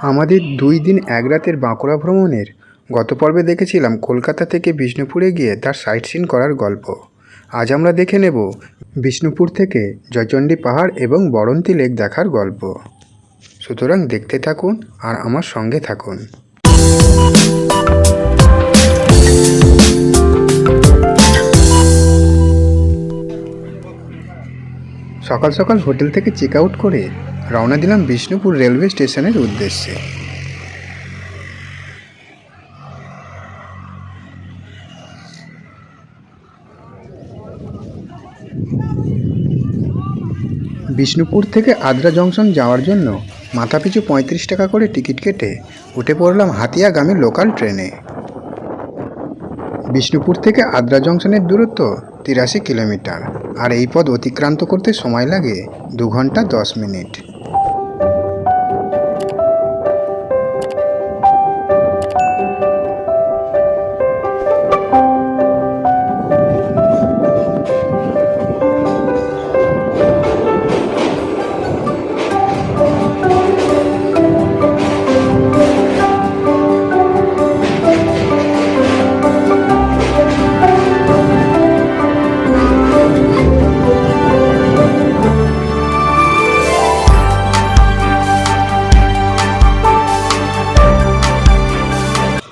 আমাদের 2 দিন 1 রাতের বাঁকুড়া ভ্রমণের গত পর্বে দেখেছিলাম কলকাতা থেকে বিষ্ণুপুরে গিয়ে তার সাইট সিন করার গল্প। আজ আমরা দেখে নেব বিষ্ণুপুর থেকে জয়চণ্ডী পাহাড় এবং বরন্তী লেক দেখার গল্প। সুতরাং দেখতে থাকুন আর আমার সঙ্গে থাকুন। সকাল সকাল হোটেল থেকে চেক আউট করে রওনা দিলাম বিষ্ণুপুর রেলওয়ে স্টেশনের উদ্দেশ্যে। বিষ্ণুপুর থেকে আদ্রা জংশন যাওয়ার জন্য মাথাপিছু 35 টাকা করে টিকিট কেটে উঠে পড়লাম হাতিয়াগামী লোকাল ট্রেনে। বিষ্ণুপুর থেকে আদ্রা জংশনের দূরত্ব 83 কিলোমিটার, আর এই পথ অতিক্রান্ত করতে সময় লাগে 2 ঘন্টা 10 মিনিট।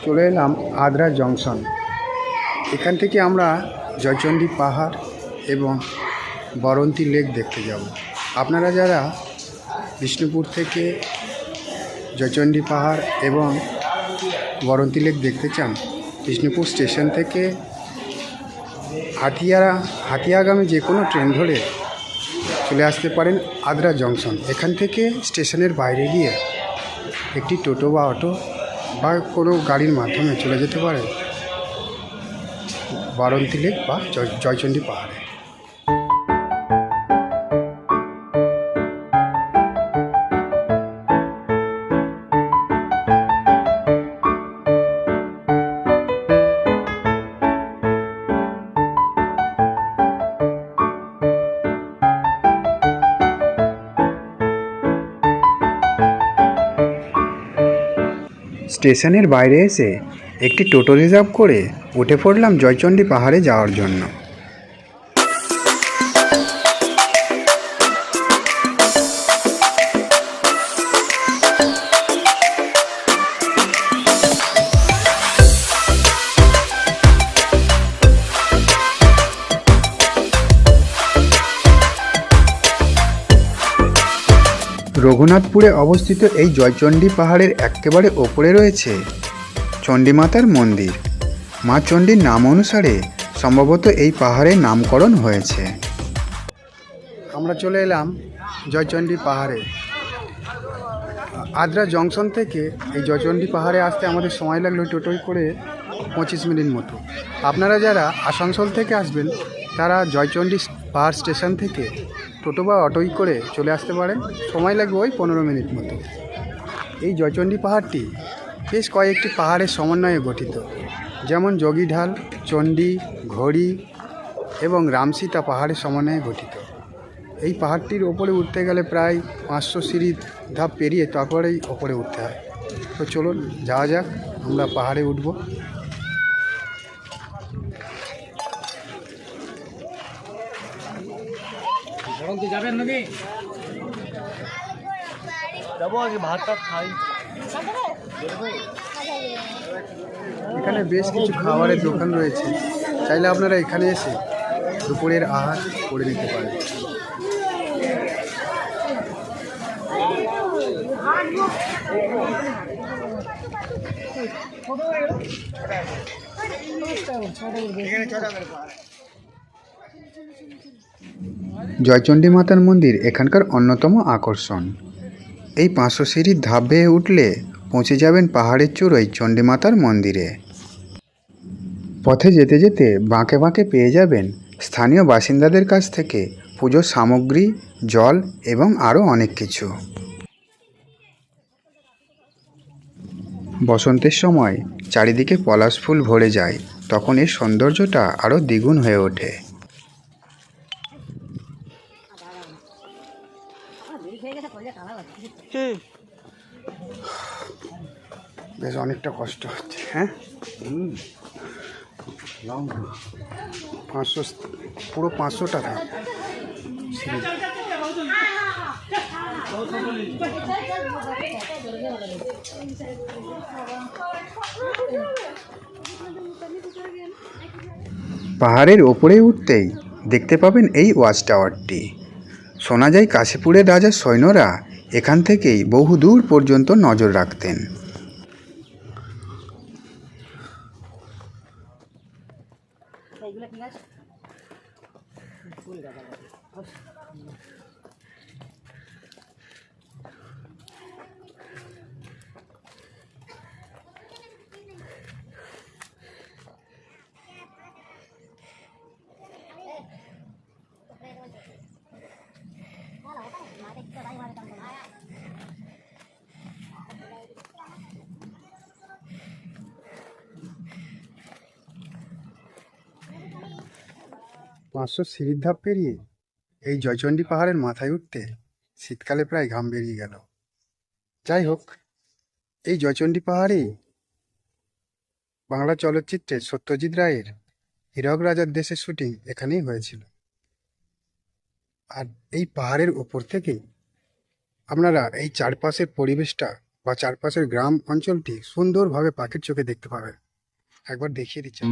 চলে এলাম আদ্রা জংশন। এখান থেকে আমরা জয়চণ্ডী পাহাড় এবং বরন্তী লেক দেখতে যাব। আপনারা যারা বিষ্ণুপুর থেকে জয়চণ্ডী পাহাড় এবং বরন্তী লেক দেখতে চান, বিষ্ণুপুর স্টেশন থেকে হাতিয়াগামী যে কোনো ট্রেন ধরে চলে আসতে পারেন আদ্রা জংশন। এখান থেকে স্টেশনের বাইরে গিয়ে একটি টোটো বা অটো বা কোনো গাড়ির মাধ্যমে চলে যেতে পারে বরন্তী লেক বা জয়চণ্ডী পাহাড়ে। স্টেশনের বাইরে এসে একটি টোটো রিজার্ভ করে উঠে পড়লাম জয়চণ্ডী পাহাড়ে যাওয়ার জন্য। রঘুনাথপুরে অবস্থিত এই জয়চণ্ডী পাহাড়ের একেবারে ওপরে রয়েছে চণ্ডীমাতার মন্দির। মা চণ্ডীর নাম অনুসারে সম্ভবত এই পাহাড়ের নামকরণ হয়েছে। আমরা চলে এলাম জয়চণ্ডী পাহাড়ে। আদ্রা জংশন থেকে এই জয়চণ্ডী পাহাড়ে আসতে আমাদের সময় লাগলো টোটোয় করে 25 মিনিট মতো। আপনারা যারা আসানসোল থেকে আসবেন তারা জয়চণ্ডী পাহাড় স্টেশন থেকে টোটো বা অটোই করে চলে আসতে পারেন, সময় লাগবে ওই 15 মিনিট মতো। এই জয়চণ্ডী পাহাড়টি বেশ কয়েকটি পাহাড়ের সমন্বয়ে গঠিত, যেমন যোগীঢাল, চণ্ডী, ঘড়ি এবং রামসীতা পাহাড়ের সমন্বয়ে গঠিত। এই পাহাড়টির ওপরে উঠতে গেলে প্রায় 500 সিঁড়ি ধাপ পেরিয়ে তারপরেই ওপরে উঠতে হয়। তো চলুন যাওয়া যাক, আমরা পাহাড়ে উঠব। যাবেন নাকি? যাবো আগে ভাতটা খাই। এখানে বেশ কিছু খাবারের দোকান রয়েছে, চাইলে আপনারা এখানে এসে দুপুরের আহার করে নিতে পারেন। জয়চণ্ডী মাতার মন্দির এখানকার অন্যতম আকর্ষণ। এই 500 সিঁড়ির ধাপ বেয়ে উঠলে পৌঁছে যাবেন পাহাড়ের চূড়োয় চণ্ডী মাতার মন্দিরে। পথে যেতে যেতে বাঁকে বাঁকে পেয়ে যাবেন স্থানীয় বাসিন্দাদের কাছ থেকে পুজোর সামগ্রী, জল এবং আরও অনেক কিছু। বসন্তের সময় চারিদিকে পলাশ ফুল ভরে যায়, তখন এর সৌন্দর্যটা আরও দ্বিগুণ হয়ে ওঠে। বেশ অনেকটা কষ্ট হচ্ছে। হ্যাঁ, 500, পুরো 500 টাকা সিঁড়ি। পাহাড়ের ওপরে উঠতেই দেখতে পাবেন এই ওয়াচ টাওয়ারটি। শোনা যায় কাশীপুরের রাজার সৈন্যরা এখান থেকেই বহু দূর পর্যন্ত নজর রাখতেন। পাঁচশো সিঁড়ির ধাপ পেরিয়ে এই জয়চণ্ডী পাহাড়ের মাথায় উঠতে শীতকালে প্রায় ঘাম বেরিয়ে গেল। যাই হোক, এই জয়চণ্ডী পাহাড়ে বাংলা চলচ্চিত্রে সত্যজিৎ রায়ের হীরক রাজার দেশের শুটিং এখানেই হয়েছিল। আর এই পাহাড়ের ওপর থেকেই আপনারা এই চারপাশের পরিবেশটা বা চারপাশের গ্রাম অঞ্চলটি সুন্দরভাবে পাখির চোখে দেখতে পাবেন। একবার দেখিয়ে দিচ্ছি।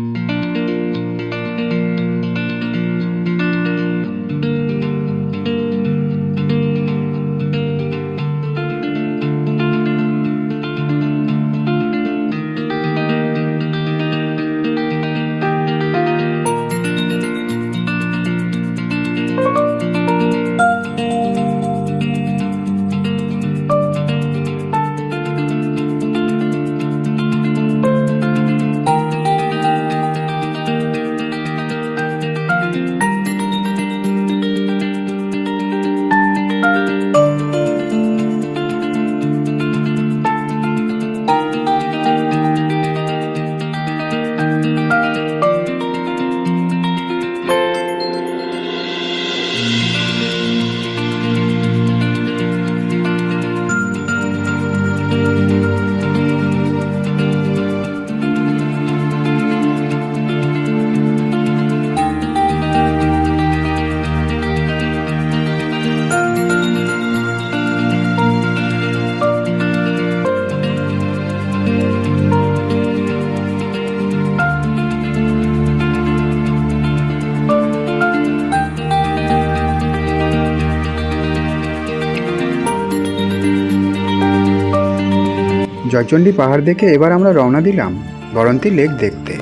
জয়চণ্ডী পাহাড় দেখে এবার আমরা রওনা দিলাম বরন্তী লেক দেখতে।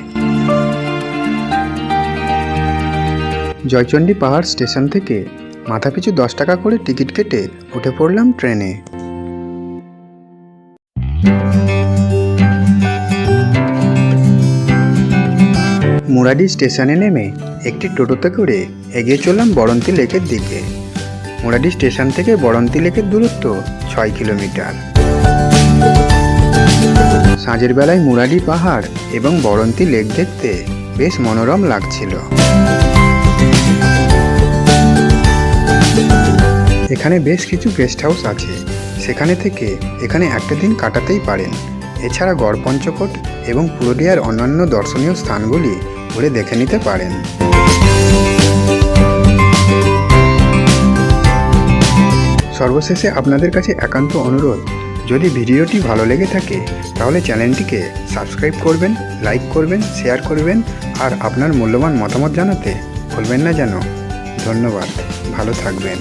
জয়চণ্ডী পাহাড় স্টেশন থেকে মাথাপিছু 10 টাকা করে টিকিট কেটে উঠে পড়লাম ট্রেনে। মুরাডি স্টেশনে নেমে একটি টোটোতে করে এগিয়ে চললাম বরন্তী লেকের দিকে। মুরাডি স্টেশন থেকে বরন্তী লেকের দূরত্ব 6 কিলোমিটার। সাঁঝের বেলায় মুরাডি পাহাড় এবং বরন্তী লেক দেখতে বেশ মনোরম লাগছিল। এখানে বেশ কিছু গেস্ট হাউস আছে, সেখানে থেকে এখানে একটা দিন কাটাতেই পারেন। এছাড়া গড়পঞ্চকোট এবং পুরুলিয়ার অন্যান্য দর্শনীয় স্থানগুলি ঘুরে দেখে নিতে পারেন। সর্বশেষে আপনাদের কাছে একান্ত অনুরোধ, যদি ভিডিওটি ভালো লেগে থাকে তাহলে চ্যানেলটিকে সাবস্ক্রাইব করবেন, লাইক করবেন, শেয়ার করবেন আর আপনার মূল্যবান মতামত জানাতে ভুলবেন না যেন। ধন্যবাদ, ভালো থাকবেন।